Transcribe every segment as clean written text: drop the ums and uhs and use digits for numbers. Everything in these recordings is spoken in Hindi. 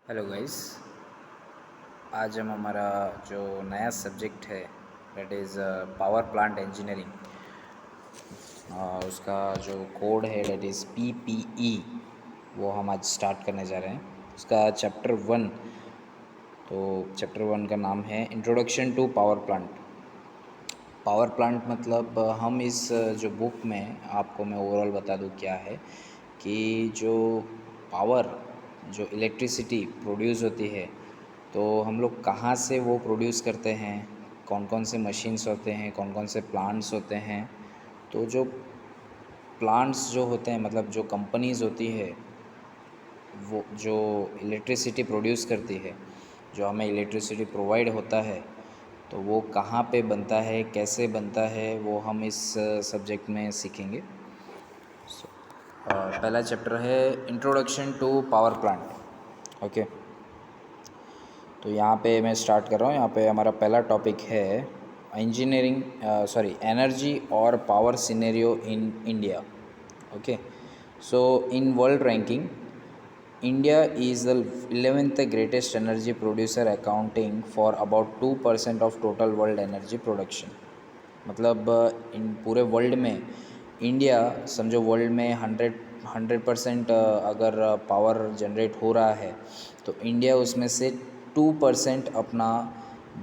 Hello guys. आज हम हमारा जो नया सब्जेक्ट है that is power plant engineering, उसका जो कोड है दैट इज़ PPE, वो हम आज स्टार्ट करने जा रहे हैं। उसका चैप्टर 1, तो चैप्टर 1 का नाम है introduction to power plant. Power plant मतलब हम इस जो बुक में आपको मैं ओवरऑल बता दूं क्या है कि जो पावर, जो इलेक्ट्रिसिटी प्रोड्यूस होती है, तो हम लोग कहाँ से वो प्रोड्यूस करते हैं, कौन कौन से मशीन्स होते हैं, कौन कौन से प्लांट्स होते हैं। तो जो प्लांट्स जो होते हैं, मतलब जो कंपनीज़ होती है, वो जो इलेक्ट्रिसिटी प्रोड्यूस करती है, जो हमें इलेक्ट्रिसिटी प्रोवाइड होता है, तो वो कहाँ पे बनता है, कैसे बनता है, वो हम इस सब्जेक्ट में सीखेंगे। पहला चैप्टर है introduction to power plant. Okay, तो यहाँ पे मैं स्टार्ट कर रहा हूँ। यहाँ पे हमारा पहला टॉपिक है इंजीनियरिंग एनर्जी और power scenario in India. Okay, so in world ranking India is the 11th greatest energy producer, accounting for about 2% of total world energy production। मतलब इन पूरे वर्ल्ड में इंडिया, समझो वर्ल्ड में 100% अगर पावर जनरेट हो रहा है, तो इंडिया उसमें से 2% अपना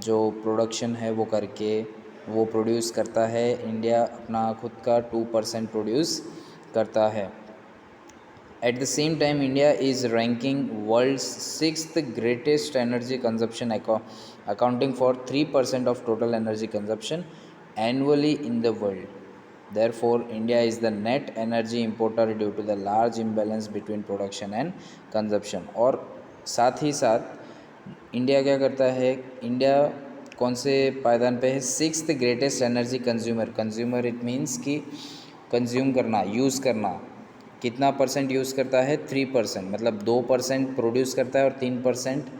जो प्रोडक्शन है वो करके वो प्रोड्यूस करता है। इंडिया अपना खुद का 2% प्रोड्यूस करता है। At the same time, India is ranking world's sixth greatest energy consumption, accounting for 3% of total energy consumption annually in the world. Therefore, India is the net energy importer due to the large imbalance between production and consumption। और साथ ही साथ इंडिया क्या करता है, इंडिया कौन से पायदान पे है, sixth greatest energy consumer. Consumer it means कि कंज्यूम करना, यूज़ करना। कितना परसेंट यूज़ करता है, 3%, मतलब 2% प्रोड्यूस करता है और 3%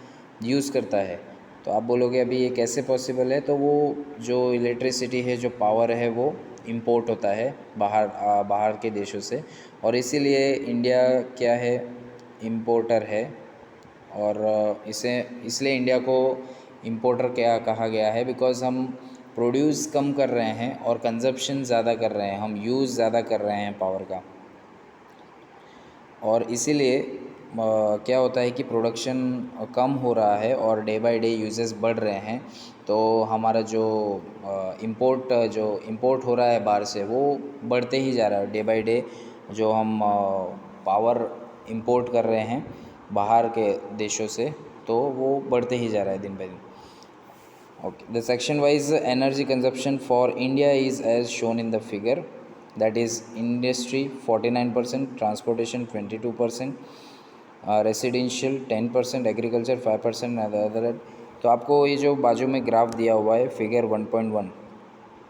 यूज़ करता है। तो आप बोलोगे अभी ये कैसे पॉसिबल है, तो वो जो इलेक्ट्रिसिटी है, जो पावर है, वो इंपोर्ट होता है बाहर के देशों से, और इसीलिए इंडिया क्या है, इम्पोर्टर है। और इसे इसलिए इंडिया को इम्पोर्टर क्या कहा गया है, बिकॉज़ हम प्रोड्यूस कम कर रहे हैं और कंजप्शन ज़्यादा कर रहे हैं, हम यूज़ ज़्यादा कर रहे हैं पावर का। और इसीलिए क्या होता है कि प्रोडक्शन कम हो रहा है और डे बाय डे यूजेस बढ़ रहे हैं। तो हमारा जो इंपोर्ट हो रहा है बाहर से, वो बढ़ते ही जा रहा है डे बाय डे। जो हम पावर इंपोर्ट कर रहे हैं बाहर के देशों से, तो वो बढ़ते ही जा रहा है दिन बाय दिन। Okay, the section wise energy consumption for India is as shown in the figure, that is industry 49%, transportation 22%, residential 10%, agriculture 5% and other। तो आपको ये जो बाजू में ग्राफ दिया हुआ है figure 1.1,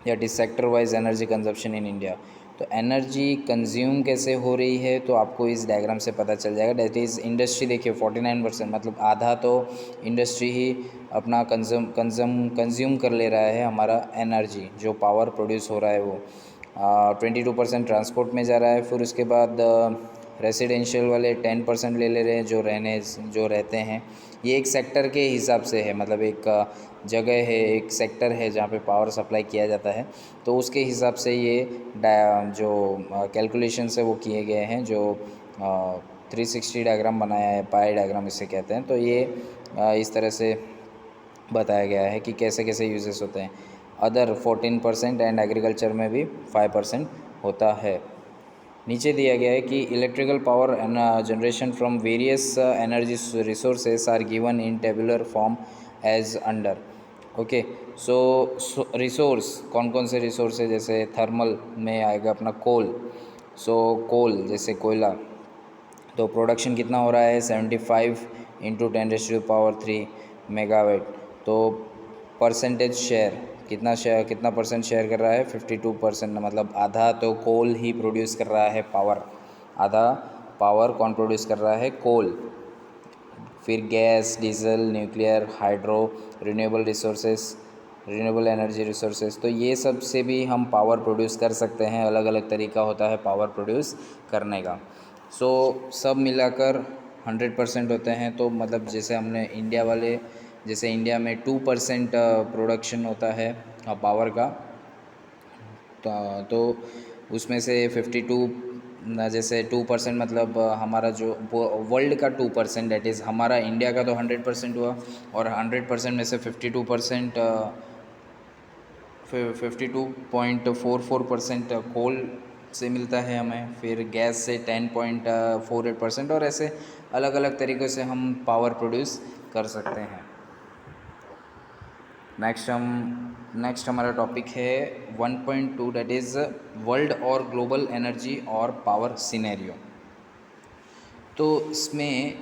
that is sector wise energy consumption in India. तो एनर्जी कंज्यूम कैसे हो रही है, तो आपको इस डायग्राम से पता चल जाएगा। दैट इज़ इंडस्ट्री, देखिए 49%, मतलब आधा तो इंडस्ट्री ही अपना कंज्यूम कर ले रहा है हमारा एनर्जी, जो पावर प्रोड्यूस हो रहा है वो। 22% ट्रांसपोर्ट में जा रहा है। फिर उसके बाद रेसिडेंशियल वाले 10% ले रहे हैं, जो रहते हैं। ये एक सेक्टर के हिसाब से है, मतलब एक जगह है, एक सेक्टर है जहाँ पे पावर सप्लाई किया जाता है। तो उसके हिसाब से ये जो कैलकुलेशन है वो किए गए हैं, जो 360 डायग्राम बनाया है, पाई डायग्राम इसे कहते हैं। तो ये इस तरह से बताया गया है कि कैसे कैसे यूजेस होते हैं। अदर 14% एंड एग्रीकल्चर में भी 5% होता है। नीचे दिया गया है कि electrical power generation from various energy resources are given in tabular form as under. Okay, so resource कौन कौन से रिसोर्स है, जैसे थर्मल में आएगा अपना कोल। सो कोल जैसे कोयला, तो प्रोडक्शन कितना हो रहा है, 75 इंटू 10⁻³ मेगावाट। तो परसेंटेज शेयर कितना परसेंट शेयर कर रहा है, 52%, मतलब आधा तो कोल ही प्रोड्यूस कर रहा है पावर। आधा पावर कौन प्रोड्यूस कर रहा है, कोल। फिर gas, diesel, nuclear, hydro, renewable energy resources, तो ये सब से भी हम पावर प्रोड्यूस कर सकते हैं। अलग अलग तरीका होता है पावर प्रोड्यूस करने का। सो सब मिलाकर 100% होते हैं, तो मतलब जैसे हमने इंडिया वाले, जैसे इंडिया में 2% प्रोडक्शन होता है पावर का, तो उसमें से 52, जैसे 2% मतलब हमारा जो वर्ल्ड का 2%, डेट इज़ हमारा इंडिया का तो 100% हुआ, और 100% में से 52%, 52.44% कोल से मिलता है हमें, फिर गैस से 10.48%, और ऐसे अलग अलग तरीक़े से हम पावर प्रोड्यूस कर सकते हैं। नेक्स्ट हमारा टॉपिक है 1.2, डेट इज़ वर्ल्ड और ग्लोबल एनर्जी और पावर सिनेरियो। तो इसमें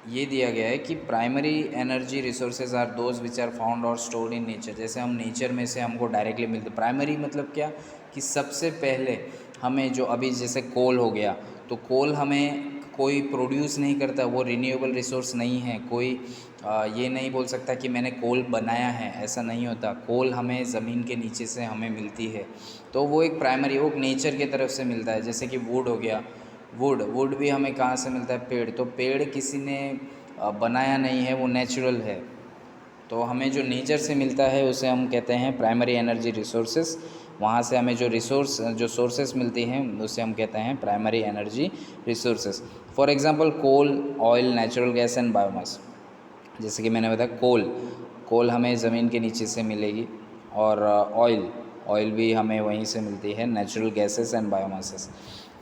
ये दिया गया है कि primary energy resources are those which are found और स्टोर्ड इन नेचर। जैसे हम नेचर में से हमको डायरेक्टली मिलते, प्राइमरी मतलब क्या, कि सबसे पहले हमें जो अभी जैसे कोल हो गया, तो कोल हमें कोई प्रोड्यूस नहीं करता, वो रिन्यूएबल रिसोर्स नहीं है। कोई ये नहीं बोल सकता कि मैंने कोल बनाया है, ऐसा नहीं होता। कोल हमें ज़मीन के नीचे से हमें मिलती है, तो वो एक प्राइमरी, वो नेचर की तरफ से मिलता है। जैसे कि वुड हो गया, वुड भी हमें कहाँ से मिलता है, पेड़। तो पेड़ किसी ने बनाया नहीं है, वो नेचुरल है। तो हमें जो नेचर से मिलता है उसे हम कहते हैं प्राइमरी एनर्जी रिसोर्सेस। वहाँ से हमें जो सोर्सेस मिलती हैं उसे हम कहते हैं primary energy resources. For example coal, oil, natural gas and biomass. जैसे कि मैंने बताया कोल हमें ज़मीन के नीचे से मिलेगी, और ऑयल भी हमें वहीं से मिलती है, नेचुरल गैसेस एंड बायोमासेस।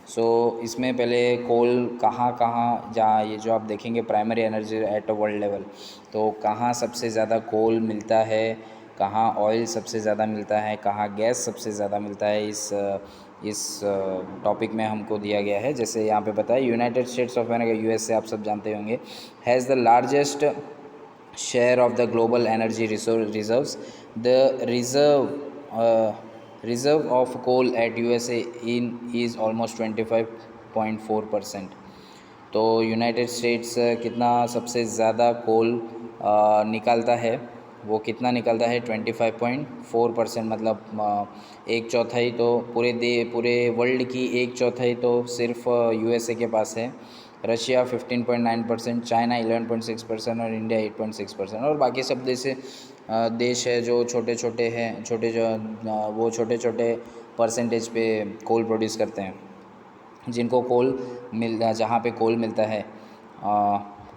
सो इसमें पहले कोल कहाँ जहाँ ये जो आप देखेंगे primary energy at world level, तो कहाँ सबसे ज़्यादा कोल मिलता है, कहाँ ऑयल सबसे ज़्यादा मिलता है, कहाँ गैस सबसे ज़्यादा मिलता है, इस टॉपिक में हमको दिया गया है। जैसे यहाँ पे बताया, United states of America, USA आप सब जानते होंगे, has the largest share of the global energy reserves. The reserve of coal at USA is almost 25.4%. तो यूनाइटेड स्टेट्स कितना सबसे ज़्यादा कोल निकालता है, वो कितना निकालता है 25.4%, मतलब एक चौथाई तो पूरे वर्ल्ड की एक चौथाई तो सिर्फ यूएसए के पास है। रशिया 15.9%, चाइना 11.6% और इंडिया 8.6%। और बाकी सब देश है जो छोटे छोटे हैं, वो छोटे छोटे परसेंटेज पे कोल प्रोड्यूस करते हैं, जिनको जहाँ पे कोल मिलता है।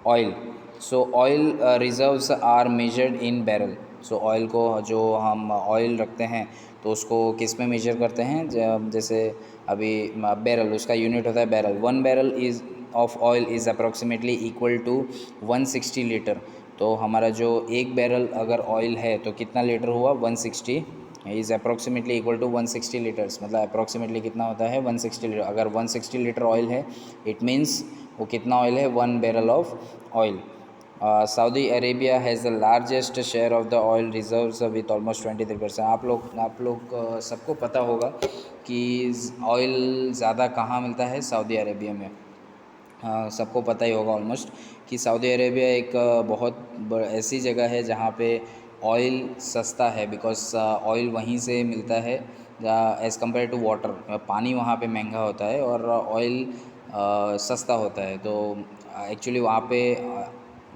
Oil, so oil reserves are measured in barrel. So oil को, जो हम ऑयल रखते हैं तो उसको किस में मेजर करते हैं, जैसे अभी बैरल, उसका यूनिट होता है barrel. 1 barrel is of oil is approximately equal to 160 litre. तो हमारा जो एक बैरल अगर ऑयल है तो कितना लीटर हुआ, 160 is approximately equal to 160 litres. मतलब अप्रॉक्सीमेटली कितना होता है, 160 लीटर। अगर 160 लीटर ऑयल है, इट मीन्स वो कितना ऑयल है, 1 barrel of oil. Saudi Arabia has the largest share of the oil reserves with almost 23%। आप लोग सबको पता होगा कि ऑयल ज़्यादा कहाँ मिलता है, सऊदी अरेबिया में। सबको पता ही होगा ऑलमोस्ट कि सऊदी अरेबिया एक बहुत ऐसी जगह है जहाँ पे ऑयल सस्ता है, बिकॉज ऑयल वहीं से मिलता है एज़ कम्पेयर टू वाटर। पानी वहाँ पे महंगा होता है और ऑयल सस्ता होता है। तो एक्चुअली वहाँ पे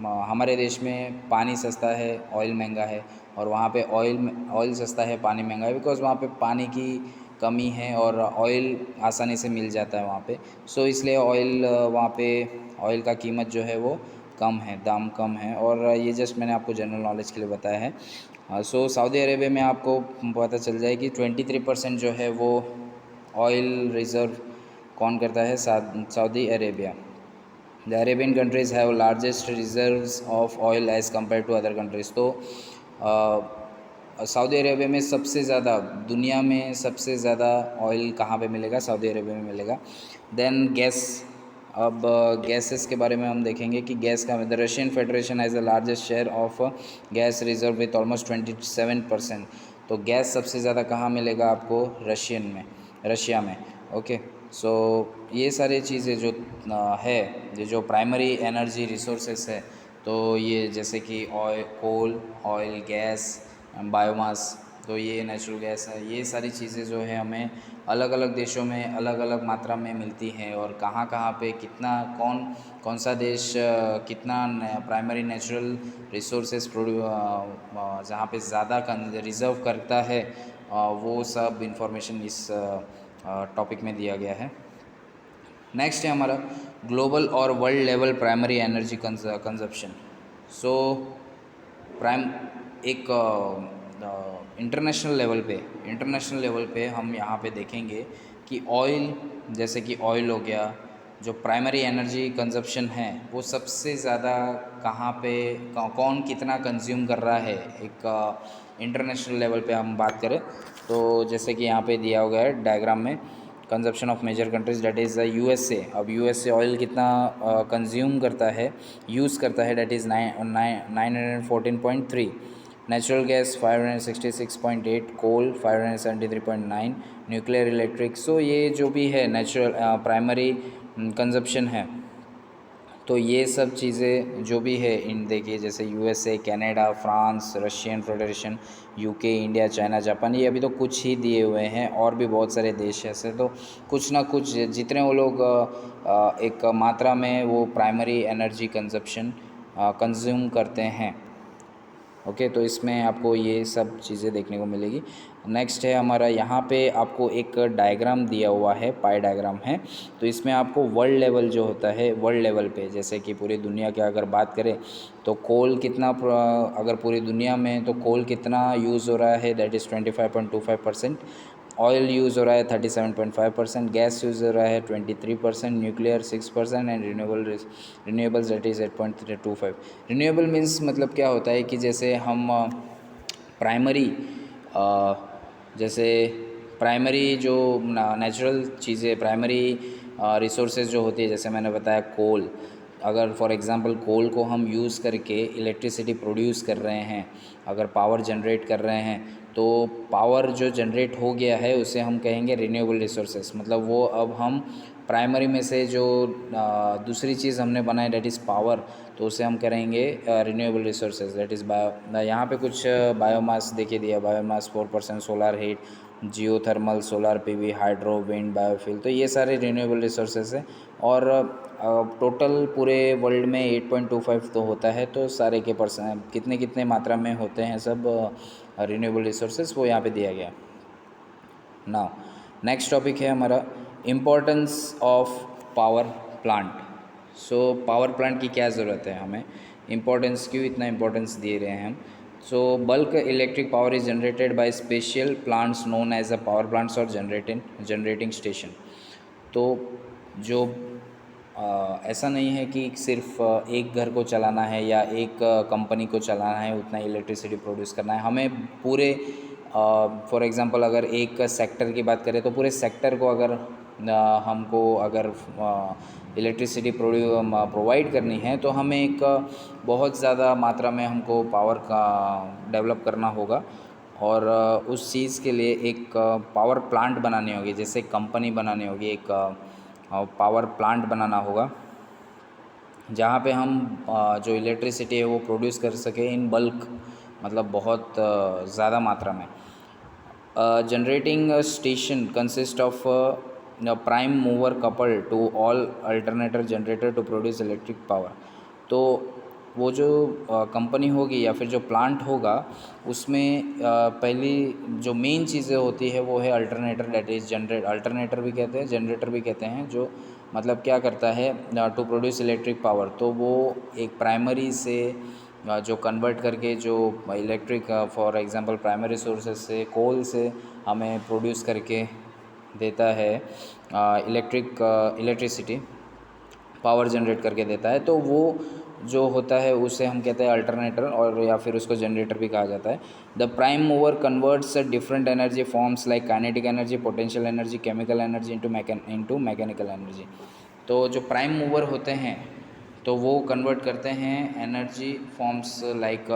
हमारे देश में पानी सस्ता है, ऑयल महंगा है, और वहाँ पे ऑयल सस्ता है, पानी महंगा है, बिकॉज़ वहाँ पे पानी की कमी है और ऑयल आसानी से मिल जाता है वहाँ पे। सो इसलिए वहाँ पे ऑयल का कीमत जो है वो कम है, दाम कम है। और ये जस्ट मैंने आपको जनरल नॉलेज के लिए बताया है। सो सऊदी अरेबिया में आपको पता चल जाए कि 23% जो है वो ऑयल रिज़र्व कौन करता है, Saudi Arabia. The Arabian countries have largest reserves of oil as compare to other countries. तो सऊदी अरेबिया में सबसे ज़्यादा, दुनिया में सबसे ज़्यादा ऑयल कहाँ पे मिलेगा, सऊदी अरेबिया में मिलेगा। देन गैस, अब गैसेस के बारे में हम देखेंगे कि गैस का, the Russian federation has the largest share of gas reserve with almost 27%। तो गैस सबसे ज़्यादा कहाँ मिलेगा आपको, रशिया में। ओके, सो ये सारी चीज़ें जो है, ये जो प्राइमरी एनर्जी रिसोर्सेस है, तो ये जैसे कि कोल, ऑयल, गैस, बायोमास, तो ये नेचुरल गैस है, ये सारी चीज़ें जो है हमें अलग अलग देशों में अलग अलग मात्रा में मिलती हैं, और कहाँ कहाँ पे कितना कौन सा देश कितना प्राइमरी नेचुरल रिसोर्सेज जहाँ पे ज़्यादा रिज़र्व करता है, वो सब इंफॉर्मेशन इस टॉपिक में दिया गया है। नेक्स्ट है हमारा ग्लोबल और world level primary energy consumption. So prime एक इंटरनेशनल लेवल पे हम यहाँ पे देखेंगे कि ऑयल, जैसे कि ऑयल हो गया, जो प्राइमरी एनर्जी कंजप्शन है वो सबसे ज़्यादा कहाँ पे कौन कितना कंज्यूम कर रहा है। एक इंटरनेशनल लेवल पे हम बात करें तो जैसे कि यहाँ पे दिया हुआ है डायग्राम में, consumption of major countries that is USA. अब यूएसए ऑयल कितना कंज्यूम करता है, यूज़ करता है, that is 914.3, natural gas 566.8, coal 573.9, nuclear electric. So ये जो भी है नेचुरल प्राइमरी कंजप्शन है, तो ये सब चीज़ें जो भी है इन देखिए, जैसे USA, Canada, France, Russian federation, UK, India, China, Japan, ये अभी तो कुछ ही दिए हुए हैं, और भी बहुत सारे देश ऐसे तो कुछ ना कुछ जितने वो लोग एक मात्रा में वो प्राइमरी एनर्जी कंजप्शन कंज्यूम करते हैं। ओके, तो इसमें आपको ये सब चीज़ें देखने को मिलेगी। नेक्स्ट है हमारा, यहाँ पे आपको एक डायग्राम दिया हुआ है, पाई डायग्राम है। तो इसमें आपको वर्ल्ड लेवल जो होता है, वर्ल्ड लेवल पे जैसे कि पूरी दुनिया की अगर बात करें तो कोल कितना अगर पूरी दुनिया में तो कोल कितना यूज़ हो रहा है, दैट इज़ 25.25%, ऑयल यूज़ हो रहा है 37.5%, गैस यूज़ हो रहा है 23%, nuclear 6%, and renewables that is 8.25। Renewable means मतलब क्या होता है कि जैसे हम प्राइमरी जैसे प्राइमरी जो नेचुरल चीज़ें, प्राइमरी रिसोर्सेज जो होती है, जैसे मैंने बताया कोल, अगर फॉर एग्ज़ाम्पल कोल को हम यूज़ करके इलेक्ट्रिसिटी प्रोड्यूस कर रहे हैं, अगर पावर जनरेट कर रहे हैं, तो पावर जो जनरेट हो गया है उसे हम कहेंगे रिन्यूएबल रिसोर्सेज। मतलब वो अब हम प्राइमरी में से जो दूसरी चीज़ हमने बनाई डेट इज़ पावर, तो उसे हम करेंगे renewable resources, that is bio. यहाँ पे कुछ बायोमास देखिए दिया, biomass 4%, solar heat, geothermal, solar PV, hydro, wind, biofuel, तो ये सारे रिन्यूएबल रिसोर्सेज हैं। और टोटल पूरे वर्ल्ड में 8.25 तो होता है, तो सारे के परसेंट कितने कितने मात्रा में होते हैं सब रिन्यूएबल रिसोर्सेज, वो यहाँ पे दिया गया। नाउ नेक्स्ट टॉपिक है हमारा importance of power plant. So power plant की क्या ज़रूरत है हमें, इम्पोर्टेंस क्यों इतना इम्पोर्टेंस दे रहे हैं हम। So bulk electric power is generated by special plants known as a power plants और जनरेटिंग स्टेशन। तो जो ऐसा नहीं है कि सिर्फ एक घर को चलाना है या एक कंपनी को चलाना है, उतना इलेक्ट्रिसिटी प्रोड्यूस करना है हमें पूरे। फॉर एग्ज़ाम्पल अगर एक सेक्टर की बात करें तो पूरे सेक्टर को अगर हमको अगर इलेक्ट्रिसिटी प्रोवाइड करनी है, तो हमें एक बहुत ज़्यादा मात्रा में हमको पावर का डेवलप करना होगा, और उस चीज़ के लिए एक पावर प्लांट बनानी होगी, जैसे कंपनी बनानी होगी, एक पावर प्लांट बनाना होगा, जहाँ पे हम जो इलेक्ट्रिसिटी है वो प्रोड्यूस कर सके इन बल्क, मतलब बहुत ज़्यादा मात्रा में। Generating station consist of prime mover couple to all alternator generator to produce electric power. तो वो जो कंपनी होगी या फिर जो प्लांट होगा, उसमें पहली जो मेन चीज़ें होती है वो है अल्टरनेटर, डेट इज़ अल्टरनेटर भी कहते हैं, जनरेटर भी कहते हैं, जो मतलब क्या करता है टू प्रोड्यूस इलेक्ट्रिक पावर। तो वो एक प्राइमरी से जो कन्वर्ट करके जो electric for example primary sources से कोल से हमें प्रोड्यूस करके देता है इलेक्ट्रिसिटी, पावर जनरेट करके देता है। तो वो जो होता है उसे हम कहते हैं अल्टरनेटर, और या फिर उसको जनरेटर भी कहा जाता है। The prime mover converts different energy forms like kinetic energy, potential energy, chemical energy into mechanical energy. तो जो प्राइम मूवर होते हैं तो वो कन्वर्ट करते हैं energy forms like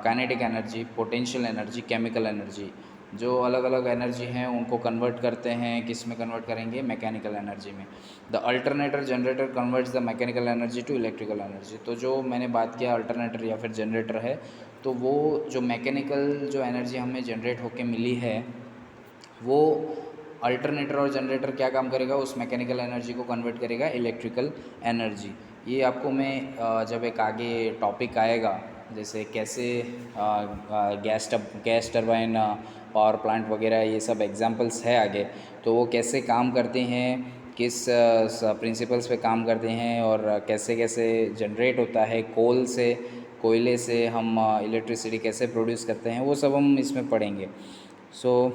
kinetic energy, potential energy, chemical energy. जो अलग अलग एनर्जी हैं उनको कन्वर्ट करते हैं, किस में कन्वर्ट करेंगे, मैकेनिकल एनर्जी में। The alternator generator converts the mechanical energy to electrical energy. तो जो मैंने बात किया अल्टरनेटर या फिर जनरेटर है, तो वो जो मैकेनिकल जो एनर्जी हमें जनरेट होके मिली है, वो अल्टरनेटर और जनरेटर क्या काम करेगा, उस मैकेनिकल एनर्जी को कन्वर्ट करेगा इलेक्ट्रिकल एनर्जी। ये आपको मैं जब एक आगे टॉपिक आएगा, जैसे कैसे गैस टरबाइन पावर प्लांट वगैरह ये सब एग्जांपल्स है आगे, तो वो कैसे काम करते हैं, किस प्रिंसिपल्स पे काम करते हैं, और कैसे कैसे जनरेट होता है कोयले से हम इलेक्ट्रिसिटी कैसे प्रोड्यूस करते हैं, वो सब हम इसमें पढ़ेंगे। So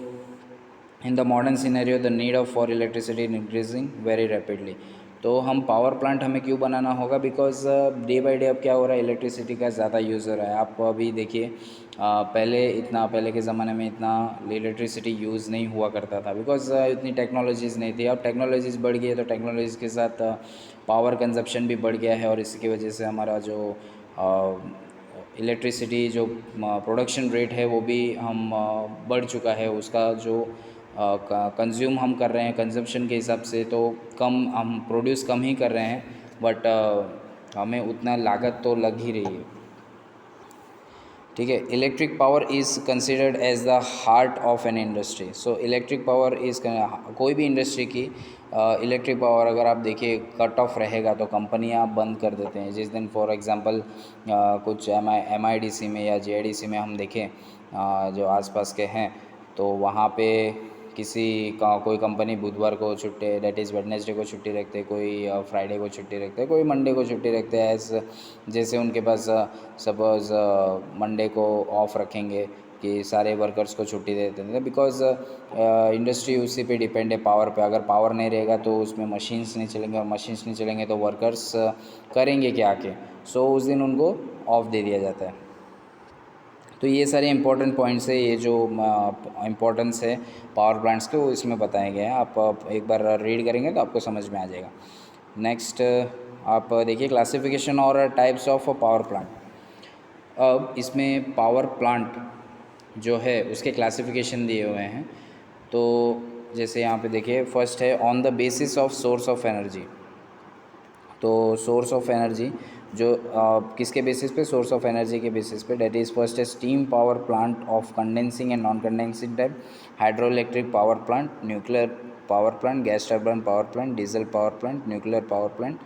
in the modern scenario the need of for electricity increasing very rapidly. तो हम पावर प्लांट हमें क्यों बनाना होगा, बिकॉज डे बाय डे अब क्या हो रहा है, इलेक्ट्रिसिटी का ज़्यादा यूज़ हो रहा है। आप अभी देखिए पहले के ज़माने में इतना इलेक्ट्रिसिटी यूज़ नहीं हुआ करता था, बिकॉज इतनी टेक्नोलॉजीज़ नहीं थी। अब टेक्नोलॉजीज़ बढ़ गई है, तो टेक्नोलॉजीज़ के साथ पावर कंजप्शन भी बढ़ गया है, और इसकी वजह से हमारा जो इलेक्ट्रिसिटी जो प्रोडक्शन रेट है वो भी हम बढ़ चुका है। उसका जो कंज्यूम हम कर रहे हैं कंजप्शन के हिसाब से, तो हम प्रोड्यूस कम ही कर रहे हैं, बट हमें उतना लागत तो लग ही रही है। ठीक है। Electric power is considered as the heart of an industry. So electric power is, कोई भी इंडस्ट्री की इलेक्ट्रिक पावर अगर आप देखिए कट ऑफ रहेगा तो कंपनियां बंद कर देते हैं। जिस दिन फॉर एग्जांपल कुछ MIDC में या JIDC में हम देखें जो आसपास के हैं, तो वहाँ पे किसी का कोई कंपनी बुधवार को छुट्टी, डेट इज़ वेडनेसडे को छुट्टी रखते, कोई फ्राइडे को छुट्टी रखते, कोई मंडे को छुट्टी रखते हैं। जैसे उनके पास सपोज़ मंडे को ऑफ रखेंगे कि सारे वर्कर्स को छुट्टी दे देते हैं, बिकॉज इंडस्ट्री उसी पे डिपेंड है, पावर पे। अगर पावर नहीं रहेगा तो उसमें मशीन्स नहीं चलेंगे, और मशीन्स नहीं चलेंगे तो वर्कर्स करेंगे क्या आके। सो उस दिन उनको ऑफ दे दिया जाता है। तो ये सारे इंपॉर्टेंट पॉइंट्स है, ये जो इम्पोर्टेंस है पावर प्लांट्स के, वो इसमें बताए गए हैं। आप एक बार रीड करेंगे तो आपको समझ में आ जाएगा। नेक्स्ट आप देखिए क्लासिफिकेशन और टाइप्स ऑफ पावर प्लांट। अब इसमें पावर प्लांट जो है उसके क्लासिफिकेशन दिए हुए हैं। तो जैसे यहाँ पे देखिए, फर्स्ट है on the basis of source of energy. तो सोर्स ऑफ एनर्जी जो किसके बेसिस पे, सोर्स ऑफ एनर्जी के बेसिस पे। डेट इज़ फर्स्ट है steam power plant of condensing and non condensing type, hydro electric power plant, nuclear power plant, gas turbine power plant, diesel power plant, nuclear power plant,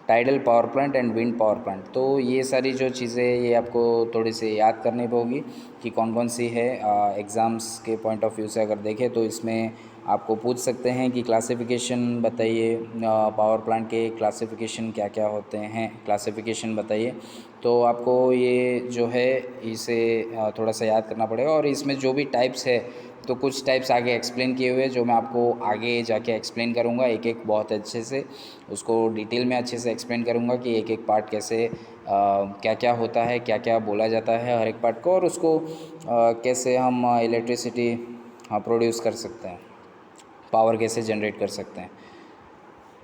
tidal power plant and wind power plant. तो ये सारी जो चीज़ें ये आपको थोड़ी सी याद करनी होगी कि कौन कौन सी है। एग्ज़ाम्स के पॉइंट ऑफ व्यू से अगर देखें तो इसमें आपको पूछ सकते हैं कि क्लासिफिकेशन बताइए, पावर प्लांट के क्लासिफिकेशन क्या क्या होते हैं, क्लासिफिकेशन बताइए। तो आपको ये जो है इसे थोड़ा सा याद करना पड़ेगा। और इसमें जो भी टाइप्स है, तो कुछ टाइप्स आगे एक्सप्लेन किए हुए हैं, जो मैं आपको आगे जाके एक्सप्लेन करूँगा एक एक बहुत अच्छे से, उसको डिटेल में अच्छे से एक्सप्लेन करूँगा कि एक एक पार्ट कैसे क्या क्या होता है, क्या क्या बोला जाता है हर एक पार्ट को, और उसको कैसे हम इलेक्ट्रिसिटी प्रोड्यूस कर सकते हैं, पावर कैसे जनरेट कर सकते हैं।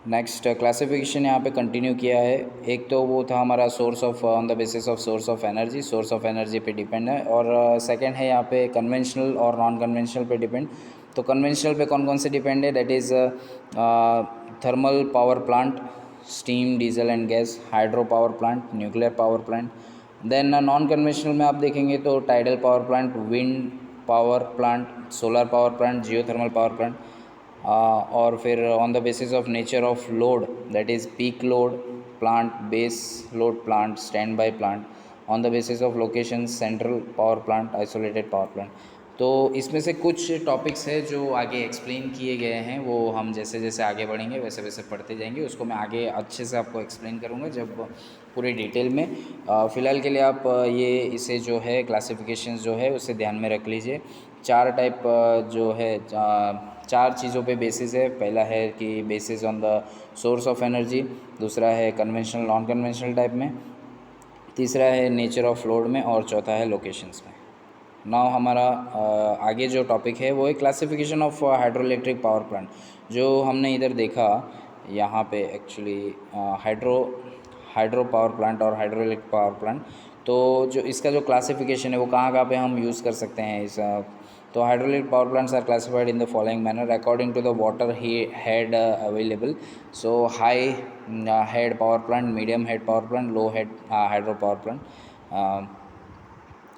नेक्स्ट क्लासिफिकेशन यहाँ पे कंटिन्यू किया है। एक तो वो था हमारा source of, on the basis of source of energy, source of energy पे डिपेंड है। और सेकंड है यहाँ पे कन्वेंशनल और नॉन कन्वेंशनल पे डिपेंड। तो कन्वेंशनल पे कौन कौन से डिपेंड है, that is thermal power plant, steam, diesel and gas, hydro power plant, nuclear power plant. Then non conventional में आप देखेंगे तो tidal power plant, wind power plant, solar power plant, geothermal power plant. और फिर on the basis of nature of load, that is peak load plant, base load plant, stand by plant. On the basis of location, central power plant, isolated power plant. तो इसमें से कुछ टॉपिक्स है जो आगे एक्सप्लेन किए गए हैं, वो हम जैसे जैसे आगे बढ़ेंगे वैसे वैसे पढ़ते जाएंगे। उसको मैं आगे अच्छे से आपको एक्सप्लेन करूँगा जब पूरे डिटेल में। फ़िलहाल के लिए आप ये इसे जो है क्लासिफिकेशन जो है उसे ध्यान में रख लीजिए। चार टाइप जो है, चार चीज़ों पे बेसिस है। पहला है कि basis on the source of energy, दूसरा है कन्वेंशनल नॉन कन्वेंशनल टाइप में, तीसरा है नेचर ऑफ लोड में, और चौथा है लोकेशंस में। नाउ हमारा आगे जो टॉपिक है वो है classification of hydro electric power plant. जो हमने इधर देखा यहाँ पे एक्चुअली हाइड्रो पावर प्लांट और हाइड्रो इलेक्ट्रिक पावर प्लांट, तो जो इसका जो क्लासिफिकेशन है वो कहाँ कहाँ पे हम यूज़ कर सकते हैं इस तो hydraulic power plants are classified in the following manner according to the water head available. So high head power plant, medium head power plant, low head hydro power plant.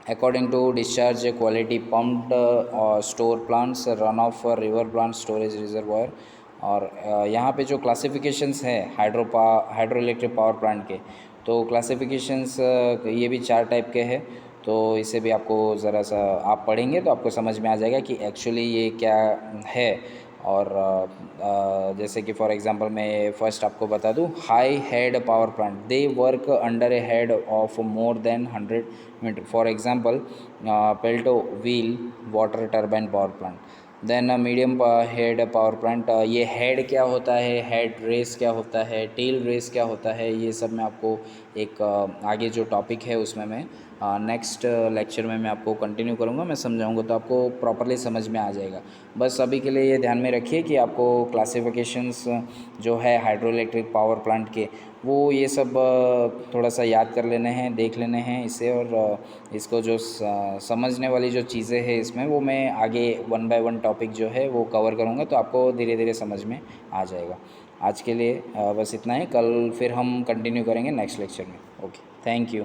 According to discharge quality, pumped or store plants, run off river plant, storage reservoir. और यहाँ पे जो क्लासिफिकेशंस है हाइड्रो इलेक्ट्रिक पावर प्लांट के, तो क्लासिफिकेशंस ये भी 4 टाइप के हैं. तो इसे भी आपको ज़रा सा आप पढ़ेंगे तो आपको समझ में आ जाएगा कि एक्चुअली ये क्या है. और जैसे कि फॉर एग्जांपल मैं फर्स्ट आपको बता दूं, high head power plant, they work under a head of more than 100 metre. For example Pelton wheel water turbine power plant. Then medium head power plant, ये हेड क्या होता है, हेड रेस क्या होता है, टेल रेस क्या होता है, ये सब मैं आपको एक आगे जो टॉपिक है उसमें मैं नेक्स्ट लेक्चर में मैं आपको कंटिन्यू करूँगा, मैं समझाऊँगा तो आपको प्रॉपरली समझ में आ जाएगा. बस अभी के लिए ये ध्यान में रखिए कि आपको क्लासिफिकेशंस जो है हाइड्रो इलेक्ट्रिक पावर प्लांट के, वो ये सब थोड़ा सा याद कर लेने हैं, देख लेने हैं इसे. और इसको जो समझने वाली जो चीज़ें हैं इसमें, वो मैं आगे 1 बाय 1 टॉपिक जो है वो कवर करूँगा, तो आपको धीरे धीरे समझ में आ जाएगा. आज के लिए बस इतना ही. कल फिर हम कंटिन्यू करेंगे नेक्स्ट लेक्चर में. Okay, thank you.